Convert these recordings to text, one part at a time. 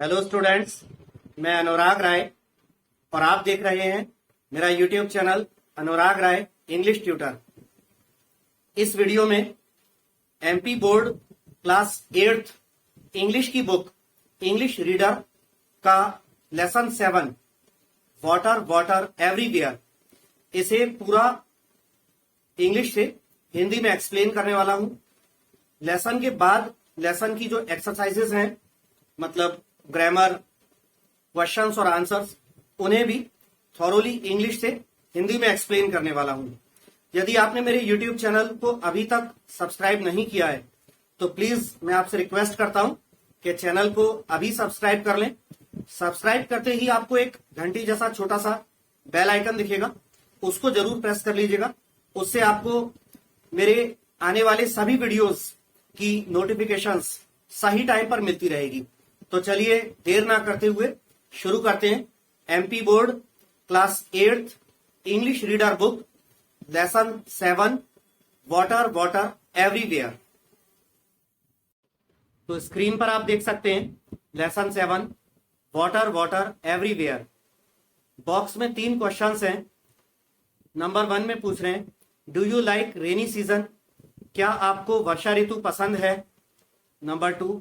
Hello students, मैं अनुराग राय और आप देख रहे हैं मेरा यूट्यूब चैनल अनुराग राय इंग्लिश ट्यूटर। इस वीडियो में MP board class 8th English की बुक इंग्लिश रीडर का लेसन 7 वाटर वाटर एवरीवेयर, इसे पूरा इंग्लिश से हिंदी में एक्सप्लेन करने वाला हूं। लेसन के बाद लेसन की जो एक्सरसाइजेस हैं, मतलब ग्रामर, क्वेश्चंस और आंसर्स, उन्हें भी थॉरोली इंग्लिश से हिंदी में एक्सप्लेन करने वाला हूं। यदि आपने मेरे यूट्यूब चैनल को अभी तक सब्सक्राइब नहीं किया है तो प्लीज मैं आपसे रिक्वेस्ट करता हूं कि चैनल को अभी सब्सक्राइब कर लें। सब्सक्राइब करते ही आपको एक घंटी जैसा छोटा सा बेल आइकन दिखेगा, उसको जरूर प्रेस कर लीजिएगा। उससे आपको मेरे आने वाले सभी वीडियोस की नोटिफिकेशंस सही टाइम पर मिलती रहेगी। तो चलिए देर ना करते हुए शुरू करते हैं MP board class 8th English reader book lesson 7 water water everywhere. तो स्क्रीन पर आप देख सकते हैं lesson 7 water water everywhere. Box में 3 क्वेश्चंस हैं। नंबर 1 में पूछ रहे हैं, do you like rainy season? क्या आपको वर्षा ऋतु पसंद है? Number 2,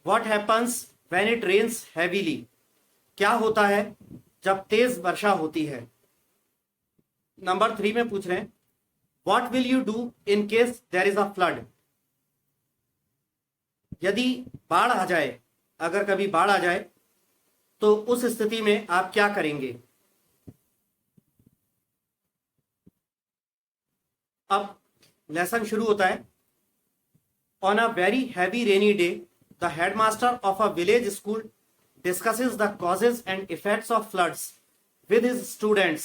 what happens when it rains heavily? क्या होता है जब तेज वर्षा होती है? नंबर 3 में पूछ रहे हैं, what will you do in case there is a flood? यदि बाढ़ आ जाए, अगर कभी बाढ़ आ जाए तो उस स्थिति में आप क्या करेंगे? अब लेसन शुरू होता है। On a very heavy rainy day the headmaster of a village school discusses the causes and effects of floods with his students.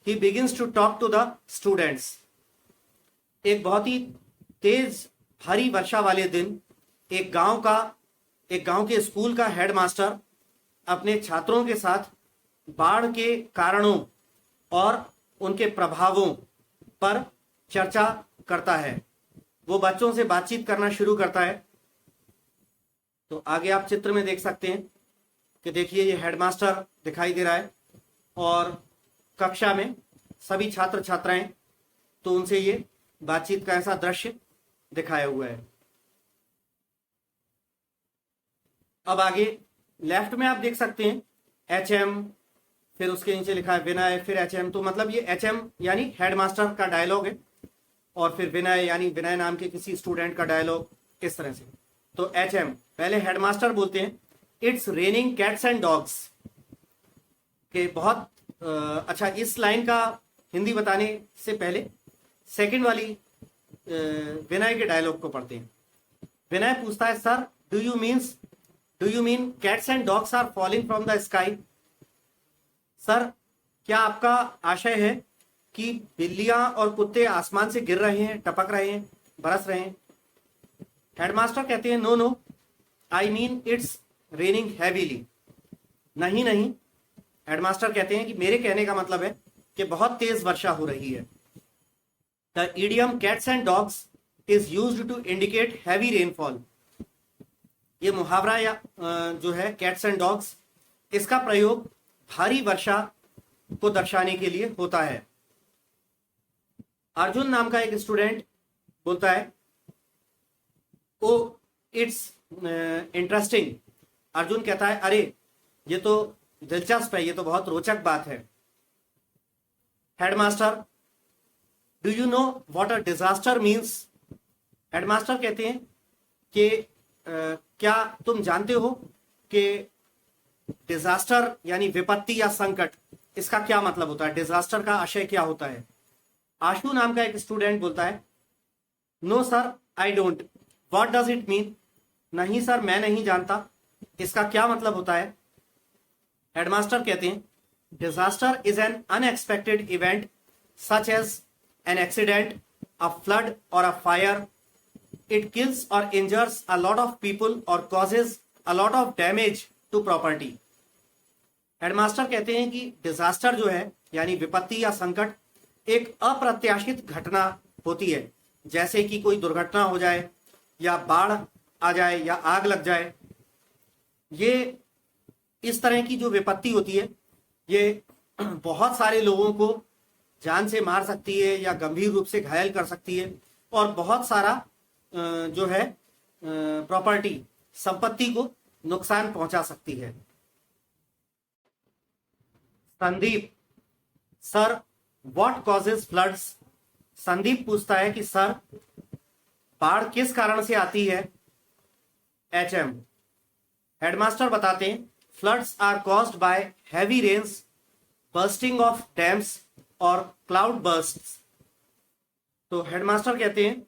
He begins to talk to the students. एक बहुत ही तेज भारी वर्षा वाले दिन एक गांव के स्कूल का हेडमास्टर अपने छात्रों के साथ बाढ़ के कारणों और उनके प्रभावों पर चर्चा करता है। वो बच्चों से बातचीत करना शुरू करता है। तो आगे आप चित्र में देख सकते हैं कि देखिए ये हेडमास्टर दिखाई दे रहा है और कक्षा में सभी छात्र छात्राएं, तो उनसे ये बातचीत का ऐसा दृश्य दिखाया हुआ है। अब आगे लेफ्ट में आप देख सकते हैं HM, फिर उसके नीचे लिखा है विनय, फिर HM। तो मतलब ये HM यानी हेडमास्टर का डायलॉग है और फिर विनय यानी विनय नाम के किसी स्टूडेंट का डायलॉग, इस तरह से। तो HM पहले हेडमास्टर बोलते हैं, it's raining cats and dogs के बहुत अच्छा। इस लाइन का हिंदी बताने से पहले सेकंड वाली विनय के डायलॉग को पढ़ते हैं। विनय पूछता है, sir do you mean cats and dogs are falling from the sky? Sir, क्या आपका आशय है कि बिल्लियां और कुत्ते आसमान से गिर रहे हैं, टपक रहे हैं, बरस रहे हैं? हेडमास्टर कहते हैं, no, I mean it's raining heavily. नहीं, हेडमास्टर कहते हैं कि मेरे कहने का मतलब है कि बहुत तेज वर्षा हो रही है। The idiom cats and dogs is used to indicate heavy rainfall. ये मुहावरा या जो है कैट्स एंड डॉग्स, इसका प्रयोग भारी वर्षा को दर्शाने के लिए होता है। अर्जुन नाम का एक स्टूडेंट बोलता है, ओ इट्स इंटरेस्टिंग। अर्जुन कहता है, अरे ये तो दिलचस्प है, ये तो बहुत रोचक बात है। Headmaster, do you know what a disaster means? Headmaster कहते हैं कि क्या तुम जानते हो कि डिजास्टर यानी विपत्ति या संकट, इसका क्या मतलब होता है? डिजास्टर का आशय क्या होता है? आशु नाम का एक स्टूडेंट बोलता है, no sir, I don't. What does it mean? नहीं सर, मैं नहीं जानता, इसका क्या मतलब होता है? हेडमास्टर कहते हैं, disaster is an unexpected event such as an accident, a flood or a fire. It kills और injures a lot of people और causes a lot of damage to property. Headmaster कहते हैं कि डिजास्टर जो है यानी विपत्ति या संकट एक अप्रत्याशित घटना होती है, जैसे कि कोई दुर्घटना हो जाए या बाढ़ आ जाए या आग लग जाए। ये इस तरह की जो विपत्ति होती है ये बहुत सारे लोगों को जान से मार सकती है या गंभीर रूप से घायल कर सकती है और बहुत सारा जो है प्रॉपर्टी, संपत्ति को नुकसान पहुंचा सकती है। Sandeep, sir what causes floods? Sandeep पूछता है कि सर बाढ़ किस कारण से आती है? एचएम, हेडमास्टर बताते हैं floods are caused by heavy rains, bursting of dams और क्लाउड बर्स्ट्स। तो हेडमास्टर कहते हैं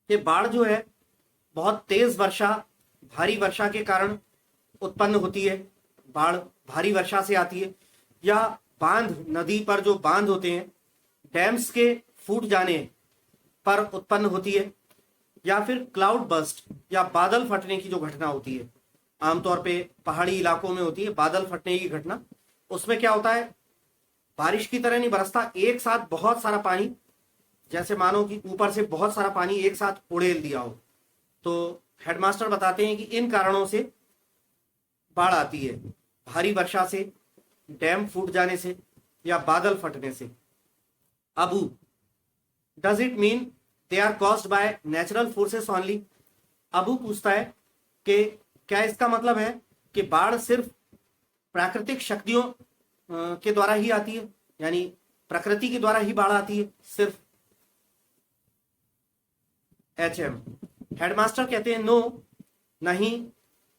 कि बाढ़ जो है बहुत तेज वर्षा, भारी वर्षा के कारण उत्पन्न होती है। बाढ़ भारी वर्षा से आती है या बांध, नदी पर जो बांध होते हैं, डैम्स के फूट जाने पर उत्पन्न होती है, या फिर क्लाउड बर्स्ट या बादल फटने की जो घटना होती है, आमतौर पे पहाड़ी इलाकों में होती है बादल फटने की घटना। उसमें क्या होता है, बारिश की तरह नहीं बरसता, एक साथ बहुत सारा पानी, जैसे मानो कि ऊपर से बहुत सारा पानी एक साथ उड़ेल दिया हो। तो हेडमास्टर बताते हैं कि इन कारणों से बाढ़ आती है, भारी वर्षा से, डैम फूट जाने से या बादल फटने से। Abu, does it mean they are caused by natural forces only? Abu पूछता है कि क्या इसका मतलब है कि बाढ़ सिर्फ प्राकृतिक शक्तियों के द्वारा ही आती है, यानी प्रकृति के द्वारा ही बाढ़ आती है सिर्फ? एचएम, हेडमास्टर कहते हैं नो, नहीं,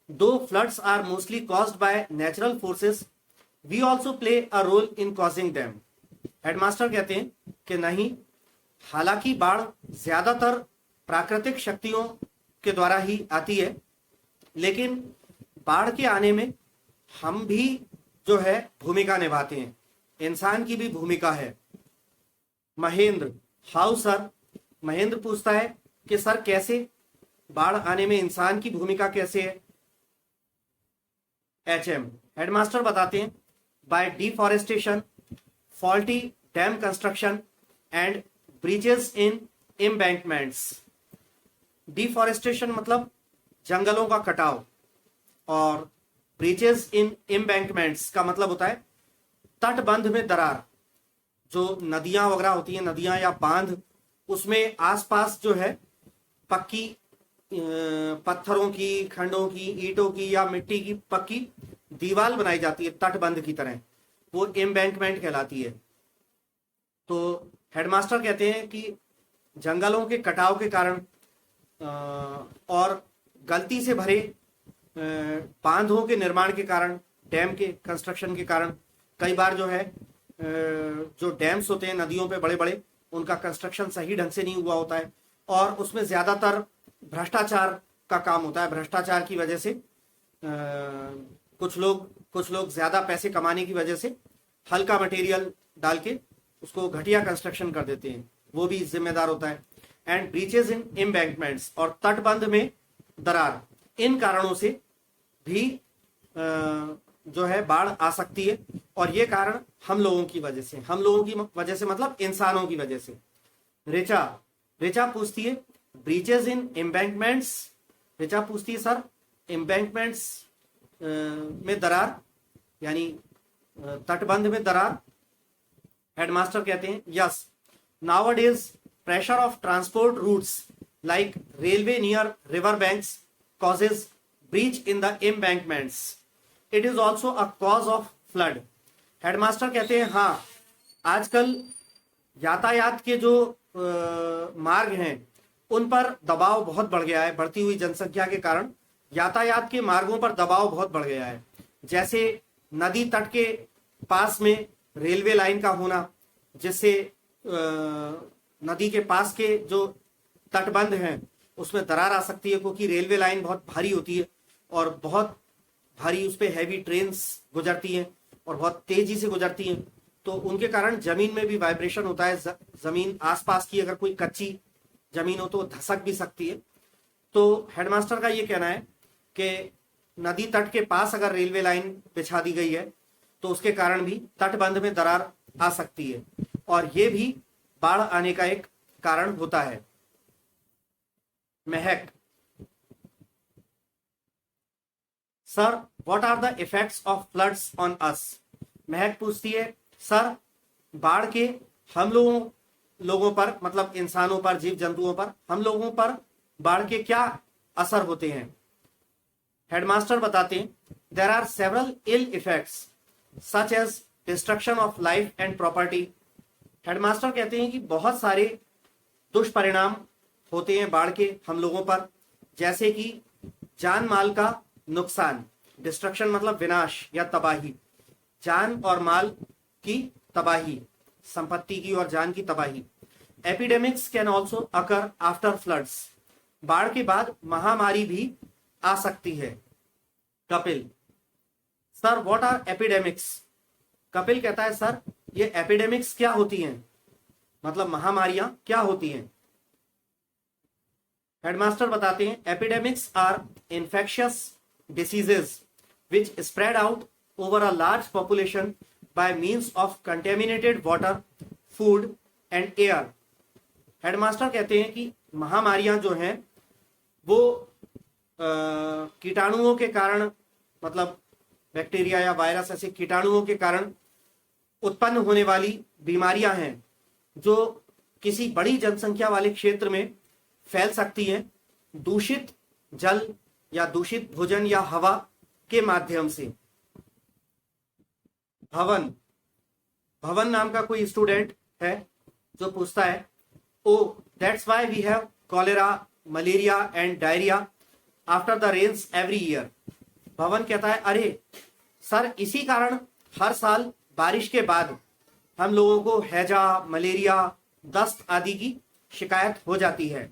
दो floods are mostly caused by natural forces, we also play a role in causing them. Headmaster कहते हैं कि नहीं, हालांकि बाढ़ ज्यादातर प्राकृतिक शक्तियों के द्वारा ही आती है, लेकिन बाढ़ के आने में हम भी जो है भूमिका निभाते हैं, इंसान की भी भूमिका है। Mahendra, how sir? महेंद्र पूछता है कि सर कैसे, बाढ़ आने में इंसान की भूमिका कैसे है? एचएम, हेडमास्टर बताते हैं bye deforestation, faulty dam construction and breaches in embankments. Deforestation मतलब जंगलों का कटाव, और ब्रीचेस इन एम्बैंकमेंट्स का मतलब होता है तटबंध में दरार। जो नदियां वगैरह होती हैं, नदियां या बांध, उसमें आसपास जो है पक्की पत्थरों की, खंडों की, ईंटों की या मिट्टी की पक्की दीवार बनाई जाती है तटबंध की तरह, वो एम्बैंकमेंट कहलाती है। तो हेडमास्टर कहते हैं कि जंगलों के कटाव के कारण और गलती से भरे बांधों के निर्माण के कारण, डैम के कंस्ट्रक्शन के कारण, कई बार जो है जो डैम्स होते हैं नदियों पे बड़े बड़े, उनका कंस्ट्रक्शन सही ढंग से नहीं हुआ होता है और उसमें ज्यादातर भ्रष्टाचार का काम होता है। भ्रष्टाचार की वजह से कुछ लोग ज्यादा पैसे कमाने की वजह से हल्का मटेरियल डाल के उसको घटिया कंस्ट्रक्शन कर देते हैं, वो भी जिम्मेदार होता है। एंड ब्रीचेस इन एम्बैंकमेंट्स, और तटबंध में दरार, इन कारणों से भी जो है बाढ़ आ सकती है। और ये कारण हम लोगों की वजह से, हम लोगों की वजह से मतलब इंसानों की वजह से। रिचा पूछती है ब्रीचेस इन एम्बैंकमेंट्स, रिचा पूछती है सर एम्बैंकमेंट्स में दरार यानी तटबंध में दरार? हेडमास्टर कहते हैं yes, nowadays pressure of transport routes like railway near river banks causes breach in the embankments. It is also a cause of flood. Headmaster कहते हैं हाँ, आजकल यातायात के जो मार्ग हैं उन पर दबाव बहुत बढ़ गया है। बढ़ती हुई जनसंख्या के कारण यातायात के मार्गों पर दबाव बहुत बढ़ गया है। जैसे नदी तट के पास में रेलवे लाइन का होना, जिससे नदी के पास के जो तटबंध हैं उसमें दरार आ सकती है, क्योंकि रेलवे लाइन बहुत भारी होती है और बहुत भारी उस पर हैवी ट्रेन्स गुजरती हैं और बहुत तेजी से गुजरती हैं, तो उनके कारण जमीन में भी वाइब्रेशन होता है। जमीन आसपास की अगर कोई कच्ची जमीन हो तो धसक भी सकती है। तो हेडमास्टर का ये कहना है कि नदी तट के पास अगर रेलवे लाइन बिछा दी गई है तो उसके कारण भी तटबंध में दरार आ सकती है और ये भी बाढ़ आने का एक कारण होता है। Mahak, sir what are the effects of floods on us. Mahak पूछती है सर बाढ़ के हम लोगों पर, मतलब इंसानों पर, जीव जंतुओं पर, हम लोगों पर बाढ़ के क्या असर होते हैं। हेडमास्टर बताते हैं there are several ill effects such as destruction of life and property. Headmaster कहते हैं कि बहुत सारे दुष्परिणाम होते हैं बाढ़ के हम लोगों पर, जैसे कि जान माल का नुकसान, डिस्ट्रक्शन मतलब विनाश या तबाही, जान और माल की तबाही, संपत्ति की और जान की तबाही। Epidemics can also occur after floods, बाढ़ के बाद महामारी भी आ सकती है। Kapil sir what are epidemics. Kapil कहता है सर ये एपिडेमिक्स क्या होती हैं, मतलब महामारियां क्या होती हैं। हेडमास्टर बताते हैं epidemics are infectious diseases which spread out over a large population by means of contaminated water, food and air. Headmaster कहते हैं कि महामारियां जो हैं वो कीटाणुओं के कारण, मतलब बैक्टीरिया या वायरस ऐसे कीटाणुओं के कारण उत्पन्न होने वाली बीमारियां हैं जो किसी बड़ी जनसंख्या वाले क्षेत्र में फैल सकती हैं दूषित जल या दूषित भोजन या हवा के माध्यम से। भवन नाम का कोई स्टूडेंट है जो पूछता है oh that's why we have cholera, malaria and diarrhoea after the rains every year. Bhavan कहता है अरे सर इसी कारण हर साल बारिश के बाद हम लोगों को हैजा, मलेरिया, दस्त आदि की शिकायत हो जाती है।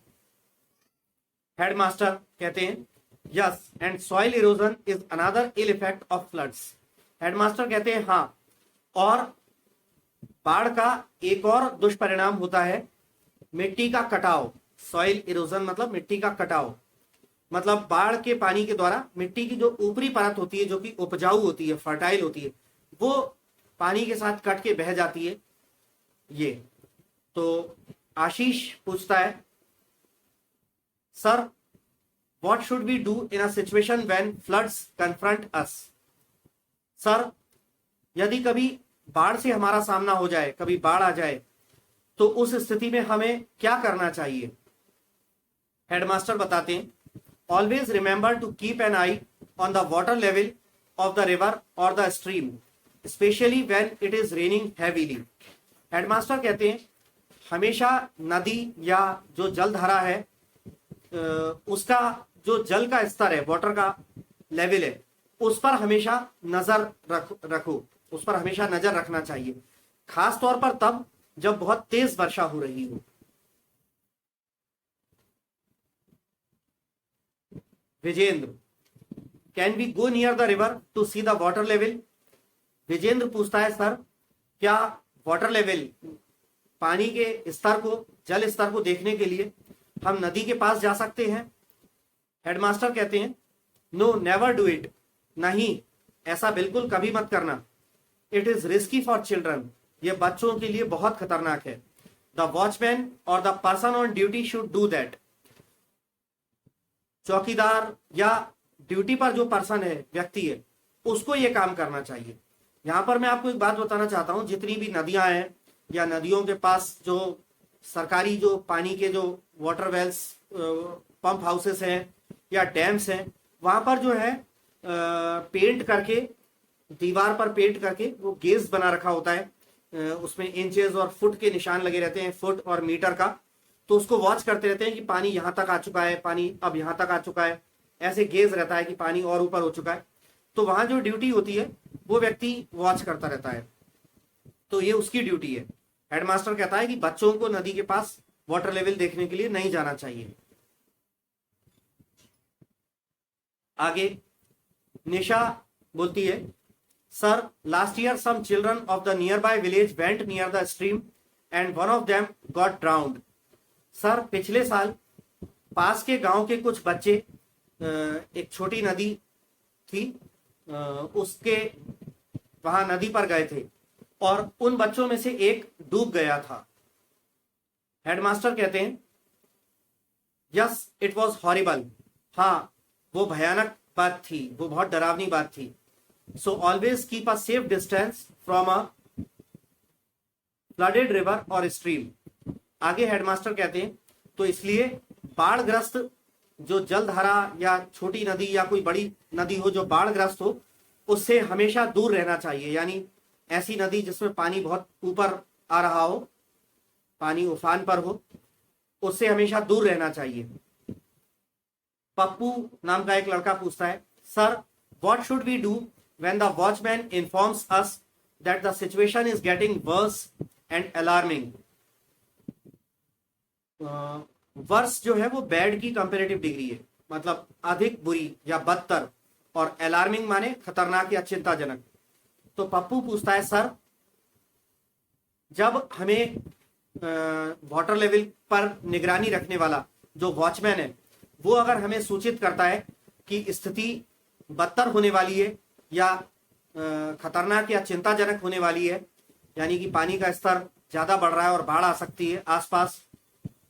हेडमास्टर कहते हैं yes and soil erosion is another ill effect of floods. Headmaster कहते हैं हाँ, और बाढ़ का एक और दुष्परिणाम होता है मिट्टी का कटाव। सॉइल इरोजन मतलब मिट्टी का कटाव, मतलब बाढ़ के पानी के द्वारा मिट्टी की जो ऊपरी परत होती है जो कि उपजाऊ होती है, फर्टाइल होती है, वो पानी के साथ कट के बह जाती है। ये तो आशीष पूछता है sir what should we do in a situation when floods confront us. Sir यदि कभी बाढ़ से हमारा सामना हो जाए, कभी बाढ़ आ जाए, तो उस स्थिति में हमें क्या करना चाहिए। हेडमास्टर बताते हैं always remember to keep an eye on the water level of the river और the stream specially when it is raining heavily. Headmaster कहते हैं हमेशा नदी या जो जलधारा है उसका जो जल का स्तर है, वाटर का लेवल है, उस पर हमेशा नजर रखो, उस पर हमेशा नजर रखना चाहिए, खास तौर पर तब जब बहुत तेज वर्षा हो रही हो। Vijendra can we go near the river to see the water level. Vijendra पूछता है सर क्या वाटर लेवल, पानी के स्तर को, जल स्तर को देखने के लिए हम नदी के पास जा सकते हैं। हेडमास्टर कहते हैं नो नेवर डू इट, नहीं ऐसा बिल्कुल कभी मत करना। It is risky for children, ये बच्चों के लिए बहुत खतरनाक है। द वॉचमैन और the person on duty should do that, चौकीदार या ड्यूटी पर जो पर्सन है, व्यक्ति है, उसको ये काम करना चाहिए। यहां पर मैं आपको एक बात बताना चाहता हूं, जितनी भी नदियां हैं या नदियों के पास जो सरकारी जो पानी के जो वाटर वेल्स, पंप हाउसेस हैं या डैम्स हैं, वहां पर जो है पेंट करके, दीवार पर पेंट करके वो गेज बना रखा होता है, उसमें इंचेस और फुट के निशान लगे रहते हैं, फुट और मीटर का, तो उसको वॉच करते रहते हैं कि पानी यहां तक आ चुका है, पानी अब यहां तक आ चुका है, ऐसे गेज रहता है कि पानी और ऊपर हो चुका है। तो वहां जो ड्यूटी होती है वो व्यक्ति वॉच करता रहता है, तो ये उसकी ड्यूटी है। हेडमास्टर कहता है कि बच्चों को नदी के पास वाटर लेवल देखने के लिए नहीं जाना चाहिए। आगे निशा बोलती है sir last year some children of the nearby village went near the stream and one of them got drowned. Sir पिछले साल पास के गांव के कुछ बच्चे, एक छोटी नदी थी, उसके वहां नदी पर गए थे और उन बच्चों में से एक डूब गया था। हेडमास्टर कहते हैं यस इट वॉज हॉरिबल, हाँ वो भयानक बात थी, वो बहुत डरावनी बात थी। So always keep a safe distance from a flooded river और स्ट्रीम। आगे हेडमास्टर कहते हैं तो इसलिए बाढ़ग्रस्त जो जलधारा या छोटी नदी या कोई बड़ी नदी हो जो बाढ़ग्रस्त हो, उससे हमेशा दूर रहना चाहिए। यानी ऐसी नदी जिसमें पानी बहुत ऊपर आ रहा हो, पानी उफान पर हो, उससे हमेशा दूर रहना चाहिए। पप्पू नाम का एक लड़का पूछता है, sir what should we do when the watchman informs us that the situation is getting worse and alarming. Worse जो है वो बैड की कंपेरेटिव डिग्री है, मतलब अधिक बुरी या बदतर, और अलार्मिंग माने खतरनाक या चिंताजनक। तो पप्पू पूछता है, सर जब हमें वाटर लेवल पर निगरानी रखने वाला जो वॉचमैन है वो अगर हमें सूचित करता है कि स्थिति बदतर होने वाली है या खतरनाक या चिंताजनक होने वाली है, यानी कि पानी का स्तर ज्यादा बढ़ रहा है और बाढ़ आ सकती है आसपास,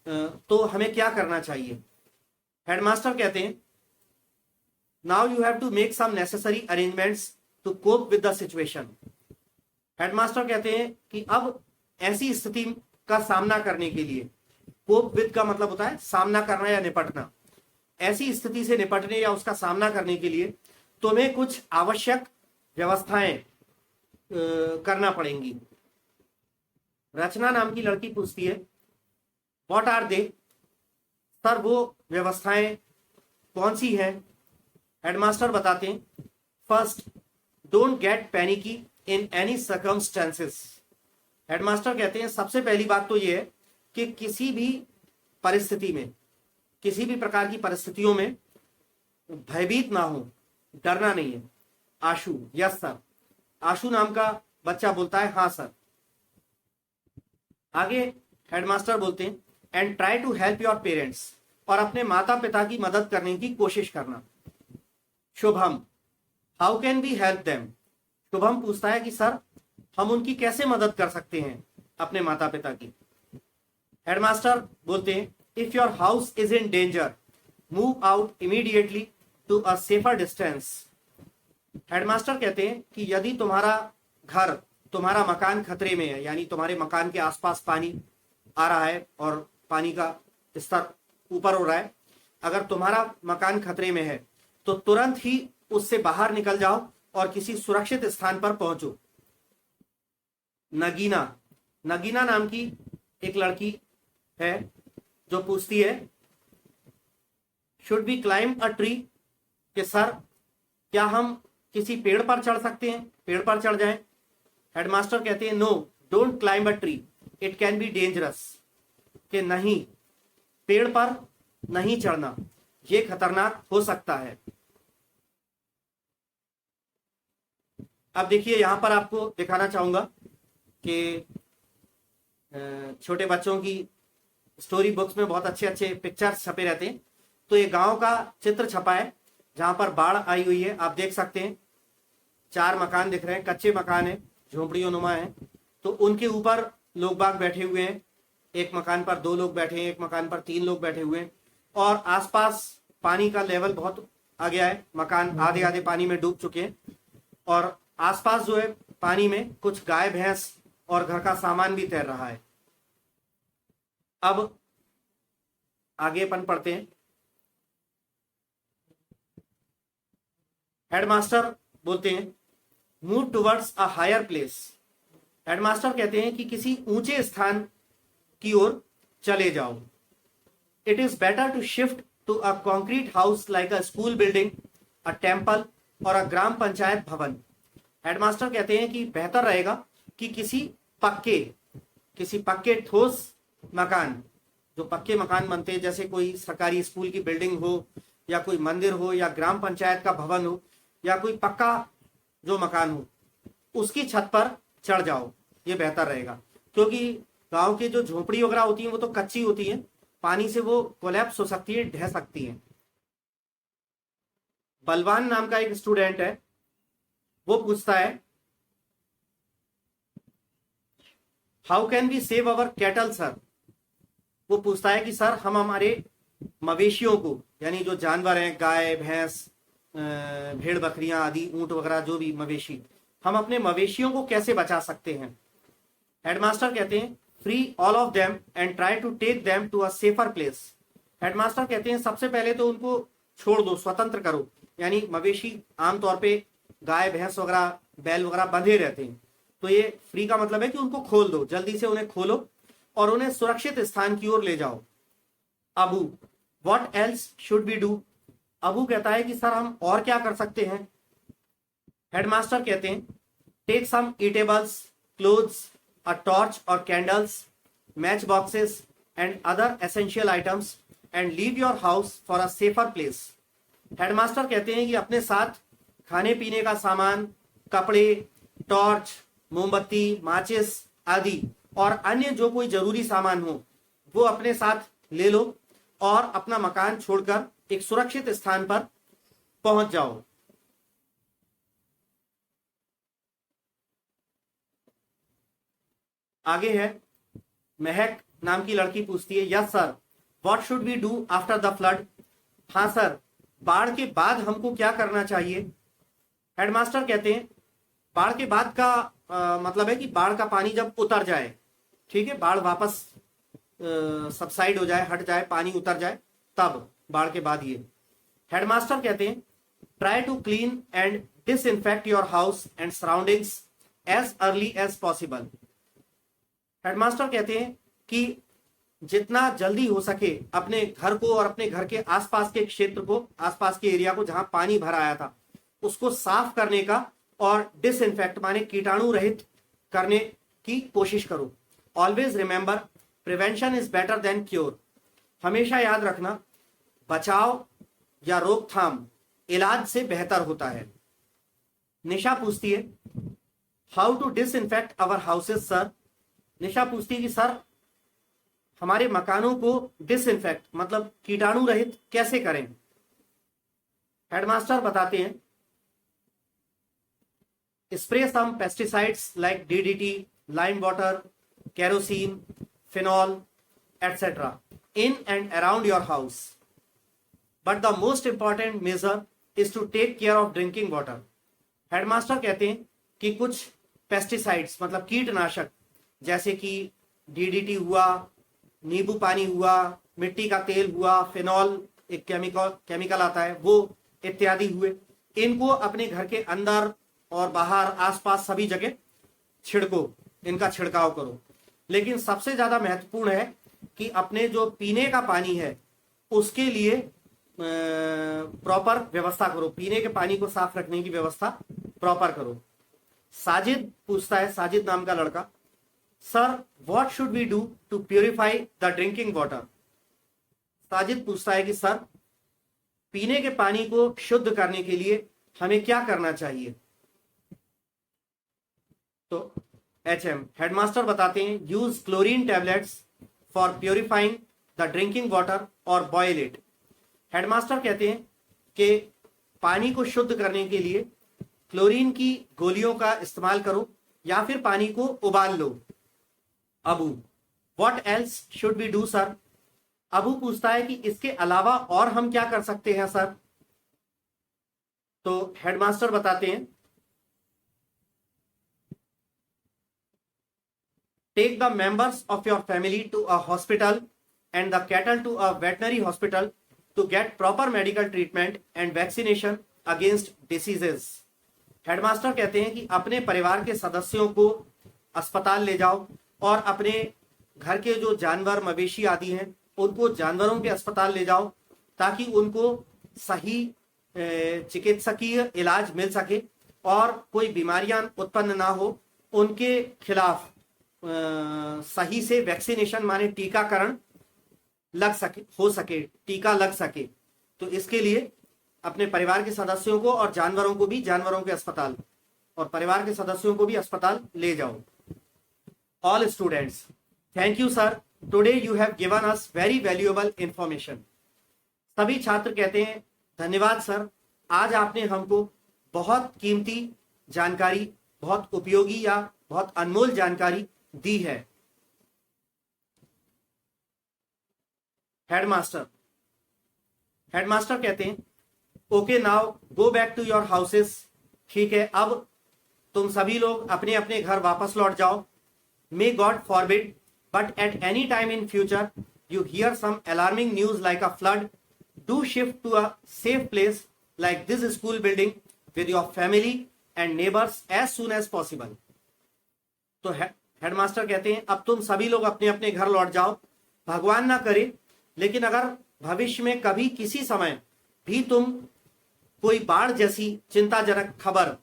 तो हमें क्या करना चाहिए। हेडमास्टर कहते हैं, now you have to make some necessary arrangements to cope with the situation. Headmaster कहते हैं कि अब ऐसी स्थिति का सामना करने के लिए, कोप विद का मतलब होता है सामना करना या निपटना, ऐसी स्थिति से निपटने या उसका सामना करने के लिए तुम्हें कुछ आवश्यक व्यवस्थाएं करना पड़ेंगी। रचना नाम की लड़की पूछती है, व्हाट आर दे? सर वो व्यवस्थाएं कौन सी हैं? हेडमास्टर बताते हैं, first don't get panicky in any circumstances. Headmaster कहते हैं सबसे पहली बात तो यह है कि किसी भी परिस्थिति में, किसी भी प्रकार की परिस्थितियों में भयभीत ना हो, डरना नहीं है। आशु, यस सर। आशु नाम का बच्चा बोलता है, हाँ सर। आगे हेडमास्टर बोलते हैं, and try to help your parents, और अपने माता पिता की मदद करने की कोशिश करना। Shubham, how can we help them? Shubham पूछता है कि सर हम उनकी कैसे मदद कर सकते हैं, अपने माता पिता की। हेडमास्टर बोलते हैं, if your house is in danger move out immediately to a safer distance. Headmaster कहते हैं कि यदि तुम्हारा घर, तुम्हारा मकान खतरे में है, यानी तुम्हारे मकान के आसपास पानी आ रहा है और पानी का स्तर ऊपर हो रहा है, अगर तुम्हारा मकान खतरे में है तो तुरंत ही उससे बाहर निकल जाओ और किसी सुरक्षित स्थान पर पहुंचो। नगीना, नगीना नाम की एक लड़की है जो पूछती है, should we climb a tree? कि सर क्या हम किसी पेड़ पर चढ़ सकते हैं, पेड़ पर चढ़ जाएं? हेडमास्टर कहते हैं, no don't climb a tree, it can be dangerous. कि नहीं, पेड़ पर नहीं चढ़ना, ये खतरनाक हो सकता है। अब देखिए यहां पर आपको दिखाना चाहूंगा कि छोटे बच्चों की स्टोरी बुक्स में बहुत अच्छे अच्छे पिक्चर्स छपे रहते हैं। तो ये गांव का चित्र छपा है जहां पर बाढ़ आई हुई है। आप देख सकते हैं 4 मकान दिख रहे हैं, कच्चे मकान है, झोंपड़ियों नुमा है। तो उनके ऊपर लोग बाग बैठे हुए हैं, एक मकान पर 2 लोग बैठे हैं, एक मकान पर 3 लोग बैठे हुए हैं, और आसपास पानी का लेवल बहुत आ गया है, मकान आधे आधे पानी में डूब चुके हैं, और आसपास जो है पानी में कुछ गाय भैंस और घर का सामान भी तैर रहा है। अब आगे अपन पढ़ते हैं। हेडमास्टर बोलते हैं, move towards a higher place. Headmaster कहते हैं कि किसी ऊंचे स्थान की ओर चले जाओ। It is better to shift to a concrete house like a school building, a temple और अ ग्राम पंचायत भवन। हेडमास्टर कहते हैं कि बेहतर रहेगा कि किसी पक्के ठोस मकान, जो पक्के मकान बनते हैं, जैसे कोई सरकारी स्कूल की बिल्डिंग हो या कोई मंदिर हो या ग्राम पंचायत का भवन हो या कोई पक्का जो मकान हो, उसकी छत पर चढ़ जाओ, ये बेहतर रहेगा। क्योंकि गांव की जो झोपड़ी वगैरह होती हैं वो तो कच्ची होती हैं, पानी से वो कोलैप्स हो सकती है, ढह सकती हैं। बलवान नाम का एक स्टूडेंट है, वो पूछता है, how can we save our cattle sir? वो पूछता है कि सर हम हमारे मवेशियों को, यानी जो जानवर हैं, गाय भैंस भेड़ बकरियां आदि, ऊंट वगैरह, जो भी मवेशी, हम अपने मवेशियों को कैसे बचा सकते हैं। हेडमास्टर कहते हैं free all of them and try to take them to a safer place. Headmaster कहते हैं सबसे पहले तो उनको छोड़ दो, स्वतंत्र करो। यानी मवेशी आमतौर पे गाय भैंस वगैरह बैल वगैरह बंधे रहते हैं, तो ये फ्री का मतलब है कि उनको खोल दो, जल्दी से उन्हें खोलो और उन्हें सुरक्षित स्थान की ओर ले जाओ। Abu what else should be do. Abu कहता है कि सर हम और क्या कर सकते हैं। हेडमास्टर कहते हैं take some eatables, clothes, a torch और candles, match boxes and other essential items and leave your house for a safer place. Headmaster कहते हैं कि अपने साथ खाने पीने का सामान, कपड़े, टॉर्च, मोमबत्ती, माचिस आदि और अन्य जो कोई जरूरी सामान हो वो अपने साथ ले लो और अपना मकान छोड़कर एक सुरक्षित स्थान पर पहुंच जाओ। आगे है, महक नाम की लड़की पूछती है yes sir what should we do after the flood. हाँ सर, बाढ़ के बाद हमको क्या करना चाहिए। हेडमास्टर कहते हैं बाढ़ के बाद का मतलब है कि बाढ़ का पानी जब उतर जाए, ठीक है, बाढ़ वापस सबसाइड हो जाए, हट जाए, पानी उतर जाए, तब बाढ़ के बाद ये। हेडमास्टर कहते हैं try to clean and disinfect your house and surroundings as early as possible. Headmaster कहते हैं कि जितना जल्दी हो सके अपने घर को और अपने घर के आसपास के क्षेत्र को, आसपास के एरिया को जहां पानी भर आया था, उसको साफ करने का और डिसइंफेक्ट माने कीटाणु रहित करने की कोशिश करो। Always remember prevention is better than cure. हमेशा याद रखना बचाव या रोकथाम इलाज से बेहतर होता है। निशा पूछती है how to disinfect our houses sir. Nisha पूछती है कि सर हमारे मकानों को डिसइंफेक्ट मतलब कीटाणु रहित कैसे करें। हेडमास्टर बताते हैं spray some pesticides like DDT, lime water, kerosene, phenol etcetera in and around your house, but the most important measure is to take care of drinking water. Headmaster कहते हैं कि कुछ पेस्टिसाइड्स मतलब कीटनाशक जैसे कि डीडीटी हुआ, नींबू पानी हुआ, मिट्टी का तेल हुआ, फिनॉल एक केमिकल आता है वो, इत्यादि हुए, इनको अपने घर के अंदर और बाहर आसपास सभी जगह छिड़को, इनका छिड़काव करो। लेकिन सबसे ज्यादा महत्वपूर्ण है कि अपने जो पीने का पानी है उसके लिए प्रॉपर व्यवस्था करो, पीने के पानी को साफ रखने की व्यवस्था प्रॉपर करो। साजिद पूछता है, साजिद नाम का लड़का, sir what should we do to purify the drinking water. Sajid पूछता है कि सर पीने के पानी को शुद्ध करने के लिए हमें क्या करना चाहिए। तो एचएम हेडमास्टर बताते हैं use chlorine tablets for purifying the drinking water और बॉयल इट। हेडमास्टर कहते हैं कि पानी को शुद्ध करने के लिए क्लोरीन की गोलियों का इस्तेमाल करो या फिर पानी को उबाल लो। Abu what else should be do sir. Abu पूछता है कि इसके अलावा और हम क्या कर सकते हैं सर। तो हेडमास्टर बताते हैं take the members of your family to a hospital and the cattle to a veterinary hospital to get proper medical treatment and vaccination against diseases. Headmaster कहते हैं कि अपने परिवार के सदस्यों को अस्पताल ले जाओ और अपने घर के जो जानवर मवेशी आदि हैं उनको जानवरों के अस्पताल ले जाओ ताकि उनको सही चिकित्सकीय इलाज मिल सके और कोई बीमारियां उत्पन्न ना हो, उनके खिलाफ सही से वैक्सीनेशन माने टीकाकरण लग सके, हो सके, टीका लग सके। तो इसके लिए अपने परिवार के सदस्यों को और जानवरों को भी जानवरों के अस्पताल और परिवार के सदस्यों को भी अस्पताल ले जाओ। All students thank you sir, today you have given us very valuable information. सभी छात्र कहते हैं धन्यवाद सर, आज आपने हमको बहुत कीमती जानकारी, बहुत उपयोगी या बहुत अनमोल जानकारी दी है। हेडमास्टर कहते हैं okay now go back to your houses. ठीक है, अब तुम सभी लोग अपने अपने घर वापस लौट जाओ। May God forbid but at any time in future you hear some alarming news like a flood, do shift to a safe place like this school building with your family and neighbours as soon as possible. तो headmaster कहते हैं अब तुम सभी लोग अपने अपने घर लौट जाओ। भगवान ना करे, लेकिन अगर भविष्य में कभी किसी समय भी तुम कोई बाढ़ जैसी चिंताजनक खबर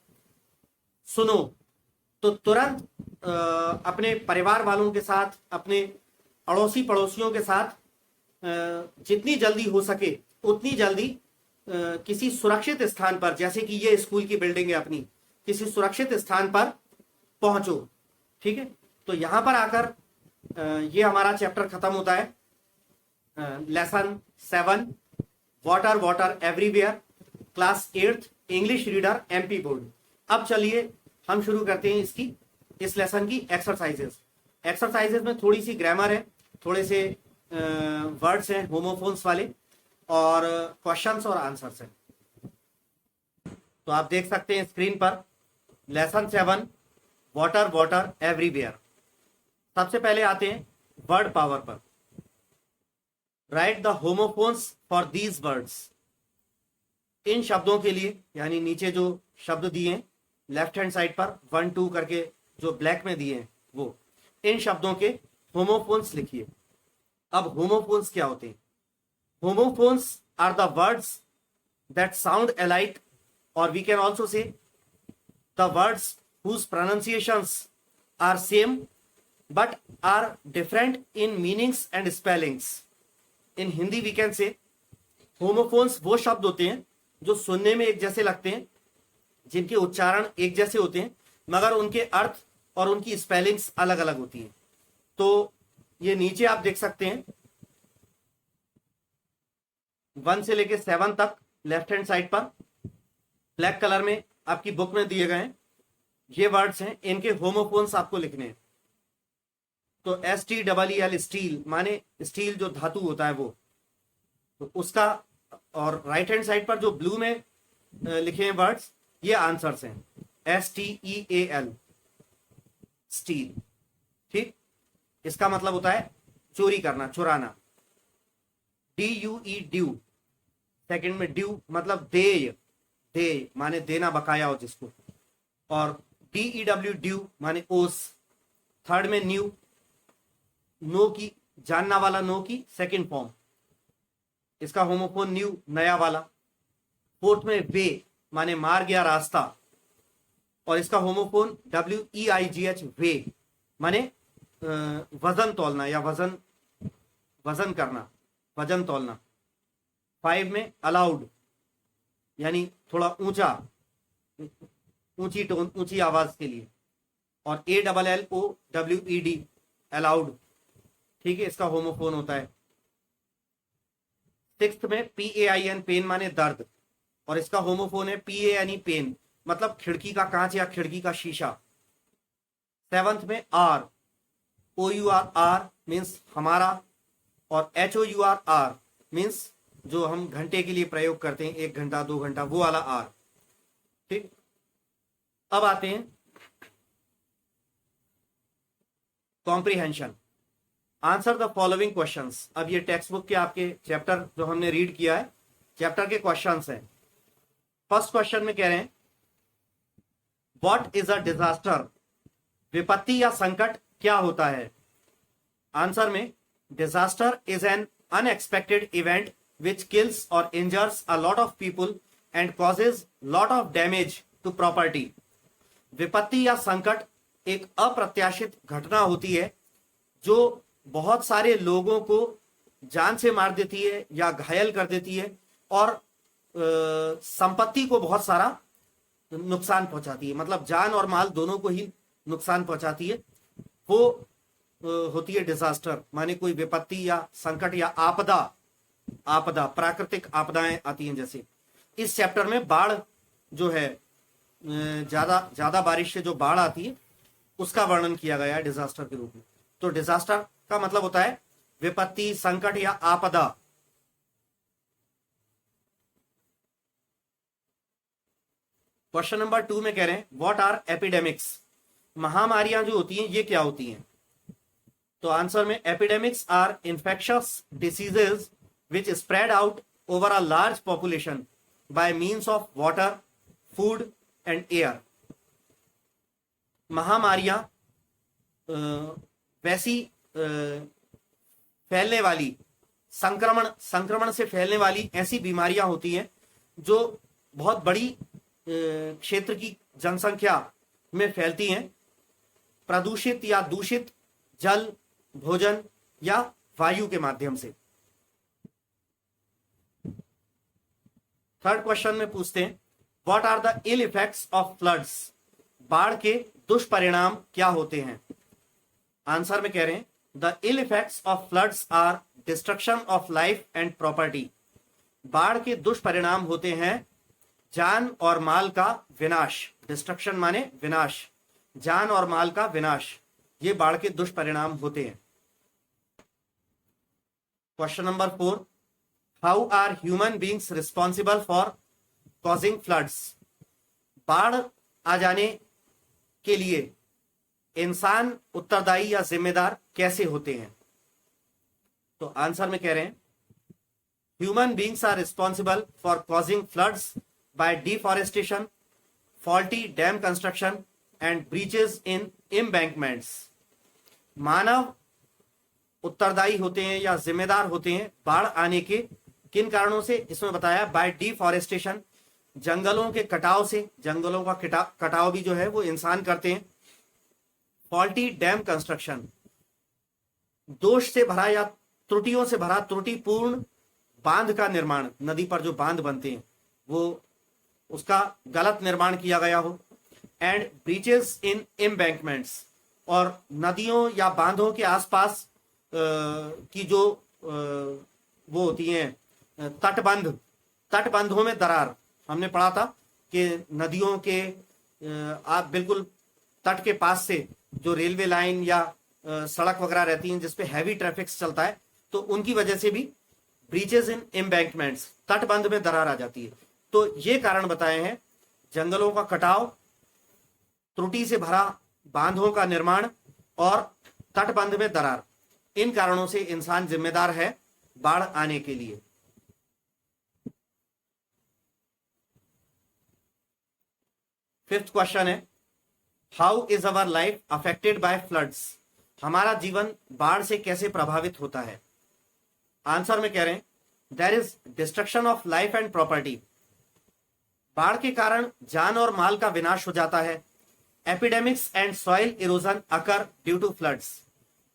सुनो तो तुरंत अपने परिवार वालों के साथ, अपने अड़ोसी पड़ोसियों के साथ जितनी जल्दी हो सके उतनी जल्दी किसी सुरक्षित स्थान पर, जैसे कि ये स्कूल की बिल्डिंग है अपनी, किसी सुरक्षित स्थान पर पहुंचो। ठीक है, तो यहां पर आकर ये हमारा चैप्टर खत्म होता है। Lesson 7 water water everywhere, class 8th English reader MP board. अब चलिए हम शुरू करते हैं इस लेसन की एक्सरसाइजेस में थोड़ी सी ग्रामर है, थोड़े से वर्ड्स हैं होमोफोन्स वाले, और क्वेश्चंस और आंसर्स हैं। तो आप देख सकते हैं स्क्रीन पर लेसन 7 वाटर वाटर एवरीवेयर। सबसे पहले आते हैं वर्ड पावर पर। Write the homophones for these words. इन शब्दों के लिए, यानी नीचे जो शब्द दिए हैं लेफ्ट हैंड साइड पर 1 2 करके जो ब्लैक में दिए हैं, वो इन शब्दों के होमोफोन्स लिखिए। अब होमोफोन्स क्या होते हैं? Homophones are the words that sound alike, और we can also say the words whose pronunciations are same but are different in meanings and spellings. In Hindi we can say homophones वो शब्द होते हैं जो सुनने में एक जैसे लगते हैं, जिनके उच्चारण एक जैसे होते हैं, मगर उनके अर्थ और उनकी स्पेलिंग्स अलग अलग होती हैं। तो ये नीचे आप देख सकते हैं 1 से लेके 7 तक लेफ्ट हैंड साइड पर ब्लैक कलर में आपकी बुक में दिए गए हैं। ये वर्ड्स हैं, इनके होमोफोन्स आपको लिखने हैं। तो STEEL, स्टील माने स्टील जो धातु होता है वो, तो उसका, और राइट हैंड साइड पर जो ब्लू में लिखे हैं वर्ड्स, ये आंसर्स हैं। STEAL, steel. ठीक, इसका मतलब होता है चोरी करना, चुराना। DUE ड्यू, सेकंड में ड्यू मतलब देय, देय माने देना, बकाया हो जिसको। और DEW ड्यू माने ओस। थर्ड में न्यू, नो की, जानना वाला नो की सेकंड फॉर्म, इसका होमोफोन न्यू, नया वाला। फोर्थ में वे माने मार्ग या रास्ता, और इसका होमोफोन WEIGH, वे माने वजन तोलना या वजन करना, वजन तोलना। 5 में अलाउड यानी थोड़ा ऊंचा, ऊंची टोन, ऊंची आवाज के लिए। और ALLOWED, अलाउड। ठीक है, इसका होमोफोन होता है। 6th में PAIN, पेन माने दर्द, और इसका होमोफोन है PANE, पेन मतलब खिड़की का कांच या खिड़की का शीशा। 7th में ROUR मीन्स हमारा, और HOUR मीन्स जो हम घंटे के लिए प्रयोग करते हैं, 1 घंटा 2 घंटा, वो वाला R। ठीक, अब आते हैं comprehension. Answer the following questions. अब ये टेक्स्ट बुक के आपके चैप्टर जो हमने रीड किया है, चैप्टर के क्वेश्चंस हैं। फर्स्ट क्वेश्चन में कह रहे हैं व्हाट इज अ डिजास्टर? विपत्ति या संकट क्या होता है? आंसर में disaster is an unexpected event which kills or injures a lot of people and causes lot of damage to property. विपत्ति या संकट एक अप्रत्याशित घटना होती है जो बहुत सारे लोगों को जान से मार देती है या घायल कर देती है, और संपत्ति को बहुत सारा नुकसान पहुंचाती है, मतलब जान और माल दोनों को ही नुकसान पहुंचाती है। वो होती है डिजास्टर, माने कोई विपत्ति या संकट या आपदा। आपदा, प्राकृतिक आपदाएं आती हैं, जैसे इस चैप्टर में बाढ़ जो है, ज्यादा बारिश से जो बाढ़ आती है उसका वर्णन किया गया है डिजास्टर के रूप में। तो डिजास्टर का मतलब होता है विपत्ति, संकट या आपदा। क्वेश्चन नंबर 2 में कह रहे हैं व्हाट आर एपिडेमिक्स, महामारियां जो होती हैं ये क्या होती हैं। तो आंसर में epidemics are infectious diseases which spread out over a large population by means of water, food and air. महामारियां वैसी फैलने वाली, संक्रमण से फैलने वाली ऐसी बीमारियां होती हैं जो बहुत बड़ी क्षेत्र की जनसंख्या में फैलती हैं, प्रदूषित या दूषित जल, भोजन या वायु के माध्यम से। थर्ड क्वेश्चन में पूछते हैं what are the ill effects of floods, बाढ़ के दुष्परिणाम क्या होते हैं। आंसर में कह रहे हैं the ill effects of floods are destruction of life and property, बाढ़ के दुष्परिणाम होते हैं जान और माल का विनाश। डिस्ट्रक्शन माने विनाश, जान और माल का विनाश, ये बाढ़ के दुष्परिणाम होते हैं। Question number 4 how are human beings responsible for causing floods, बाढ़ आ जाने के लिए इंसान उत्तरदायी या जिम्मेदार कैसे होते हैं। तो आंसर में कह रहे हैं human beings are responsible for causing floods by deforestation, faulty dam construction and breaches in embankments. मानव उत्तरदायी होते हैं या जिम्मेदार होते हैं बाढ़ आने के किन कारणों से, इसमें बताया बाय डिफॉरेस्टेशन, जंगलों के कटाव से, जंगलों का कटाव भी जो है वो इंसान करते हैं। फॉल्टी डैम कंस्ट्रक्शन, दोष से भरा या त्रुटियों से भरा त्रुटिपूर्ण बांध का निर्माण, नदी पर जो बांध बनते हैं वो उसका गलत निर्माण किया गया हो। एंड ब्रीचेस इन एम्बैंकमेंट्स, और नदियों या बांधों के आसपास की जो वो होती हैं तटबंधों में दरार। हमने पढ़ा था कि नदियों के आप बिल्कुल तट के पास से जो रेलवे लाइन या सड़क वगैरह रहती हैं जिसपे हैवी ट्रैफिक चलता है, तो उनकी वजह से भी ब्रीचेस इन एम्बैंकमेंट्स, तटबंध में दरार आ जाती है। तो ये कारण बताए हैं जंगलों का कटाव, त्रुटि से भरा बांधों का निर्माण और तटबंध में दरार। इन कारणों से इंसान जिम्मेदार है बाढ़ आने के लिए। फिफ्थ क्वेश्चन है how is our life affected by floods, हमारा जीवन बाढ़ से कैसे प्रभावित होता है। आंसर में कह रहे हैं there is destruction of life and property, बाढ़ के कारण जान और माल का विनाश हो जाता है। Epidemics and soil erosion occur due to floods,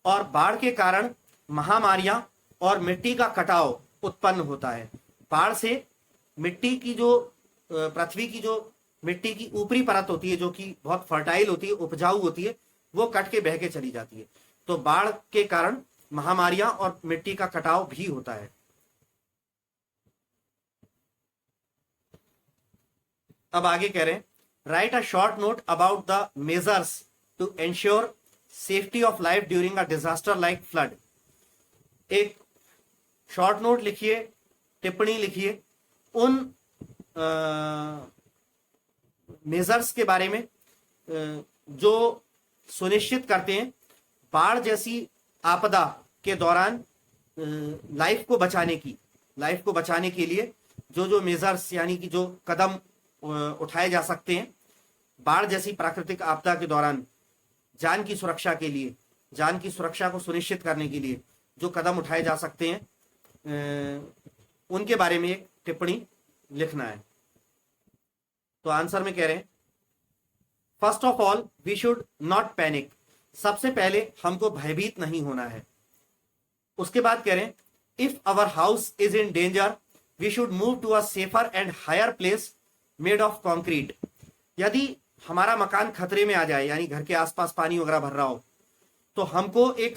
और बाढ़ के कारण महामारियां और मिट्टी का कटाव उत्पन्न होता है। बाढ़ से मिट्टी की जो पृथ्वी की जो मिट्टी की ऊपरी परत होती है जो कि बहुत फर्टाइल होती है, उपजाऊ होती है, वो कट के बह के चली जाती है। तो बाढ़ के कारण महामारियां और मिट्टी का कटाव भी होता है। अब आगे कह रहे हैं write a short note about the measures to ensure safety of life during a disaster like flood. एक शॉर्ट नोट लिखिए, टिप्पणी लिखिए उन मेजर्स के बारे में जो सुनिश्चित करते हैं बाढ़ जैसी आपदा के दौरान लाइफ को बचाने के लिए जो मेजर्स यानी कि जो कदम उठाए जा सकते हैं बाढ़ जैसी प्राकृतिक आपदा के दौरान जान की सुरक्षा के लिए, जान की सुरक्षा को सुनिश्चित करने के लिए जो कदम उठाए जा सकते हैं उनके बारे में एक टिप्पणी लिखना है। तो आंसर में कह रहे हैं first of all we should not panic, सबसे पहले हमको भयभीत नहीं होना है। उसके बाद कह रहे हैं if our house is in danger we should move to a safer and higher place made of concrete. यदि हमारा मकान खतरे में आ जाए यानी घर के आसपास पानी वगैरह भर रहा हो तो हमको एक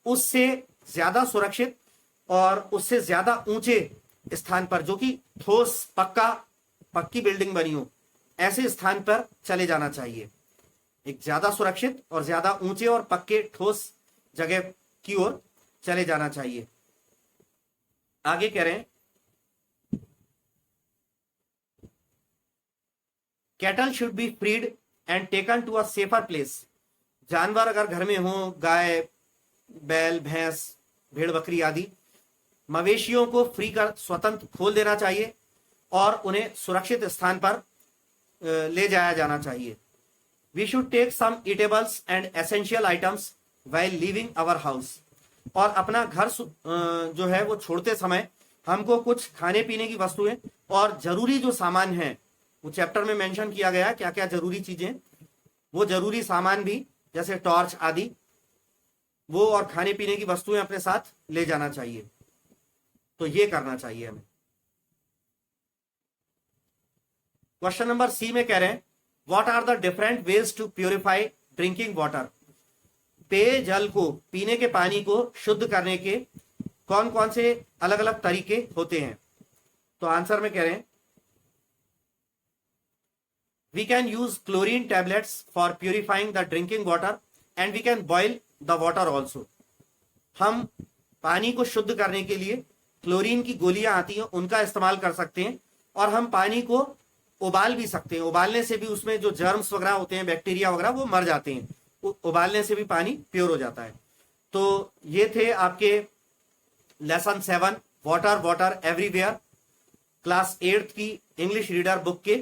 उससे ज्यादा सुरक्षित और उससे ज्यादा ऊंचे स्थान पर जो कि ठोस पक्की बिल्डिंग बनी हो ऐसे स्थान पर चले जाना चाहिए। एक ज्यादा सुरक्षित और ज्यादा ऊंचे और पक्के ठोस जगह की ओर चले जाना चाहिए। आगे कह रहे हैं cattle should be freed and taken to a safer place. जानवर अगर घर में हो, गाय, बैल, भैंस, भेड़, बकरी आदि, मवेशियों को फ्री कर स्वतंत्र खोल देना चाहिए और उन्हें सुरक्षित स्थान पर ले जाया जाना चाहिए। We should take some eatables and essential items while leaving our house. और अपना घर जो है वो छोड़ते समय हमको कुछ खाने पीने की वस्तुएं और जरूरी जो सामान है, वो चैप्टर में मेंशन किया गया क्या क्या जरूरी चीजें, वो जरूरी सामान भी जैसे टॉर्च आदि, वो और खाने पीने की वस्तुएं अपने साथ ले जाना चाहिए। तो ये करना चाहिए हमें। क्वेश्चन नंबर सी में कह रहे हैं what are the different ways to purify drinking water. पेय जल को, पीने के पानी को शुद्ध करने के कौन कौन से अलग अलग तरीके होते हैं। तो आंसर में कह रहे हैं we can use chlorine tablets for purifying the drinking water and we can boil the water also. हम पानी को शुद्ध करने के लिए क्लोरीन की गोलियां आती हैं, उनका इस्तेमाल कर सकते हैं, और हम पानी को उबाल भी सकते हैं। उबालने से भी उसमें जो जर्म्स वगैरह होते हैं, बैक्टीरिया वगैरह, वो मर जाते हैं। उबालने से भी पानी प्योर हो जाता है। तो ये थे आपके lesson 7 water water everywhere, class 8 की इंग्लिश रीडर बुक के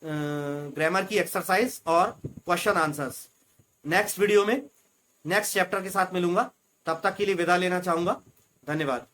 ग्रामर की एक्सरसाइज और क्वेश्चन आंसर्स। नेक्स्ट वीडियो में नेक्स्ट चैप्टर के साथ मिलूंगा, तब तक के लिए विदा लेना चाहूंगा। धन्यवाद।